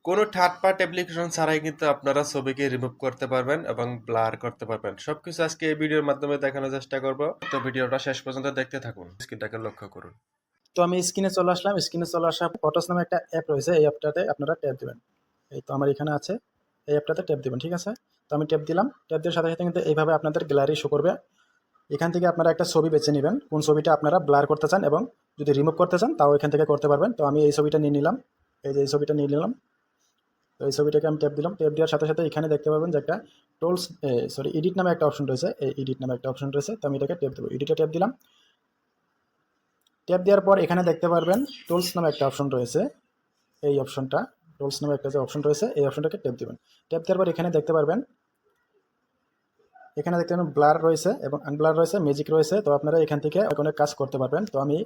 কোনো third party application ছাড়াই কিন্তু আপনারা ছবিকে রিমুভ করতে পারবেন এবং ব্লার করতে পারবেন। সবকিছু আজকে এই ভিডিওর মাধ্যমে দেখানোর চেষ্টা করব। তো ভিডিওটা শেষ পর্যন্ত দেখতে থাকুন, স্ক্রিনটাকে লক্ষ্য করুন। তো আমি স্ক্রিনে চলে আসলাম। স্ক্রিনে চলে আসা ফটোস নামে একটা অ্যাপ রয়েছে, এই অ্যাপটাতে আপনারা ট্যাপ দেবেন। এই তো আমার এখানে আছে, এই অ্যাপটাতে ট্যাপ দেবেন, ঠিক আছে। তো আমি ট্যাপ দিলাম। ট্যাপ দেওয়ার সাথে সাথে কিন্তু এইভাবে আপনাদের গ্যালারি শো করবে। এখান থেকে আপনারা একটা ছবি বেছে নেবেন, কোন ছবিটা আপনারা ব্লার করতে চান, এবং যদি রিমুভ করতে চান তাও এখান থেকে করতে পারবেন। তো আমি এই ছবিটা নিয়ে নিলাম, এই যে এই ছবিটা নিয়ে নিলাম। তো এই ছবিটাকে আমি ট্যাপ দিলাম। ট্যাপ দেওয়ার সাথে সাথে এখানে দেখতে পাবেন যে একটা এডিট নামে একটা অপশন রয়েছে। এই এডিট নামে একটা অপশন রয়েছে, তো আমি এটাকে ট্যাপ দেবো। এডিটে ট্যাপ দিলাম। ট্যাপ দেওয়ার পর এখানে দেখতে পারবেন টুলস নামে একটা অপশন রয়েছে। এই অপশনটা, টুলস নামে একটা যে অপশন রয়েছে, এই অপশনটাকে ট্যাপ দেবেন। ট্যাপ দেওয়ার পর এখানে দেখতে পারবেন ব্লার রয়েছে এবং আনব্লার রয়েছে, ম্যাজিক রয়েছে। তো আপনারা এখান থেকে অনেক কাজ করতে পারবেন। তো আমি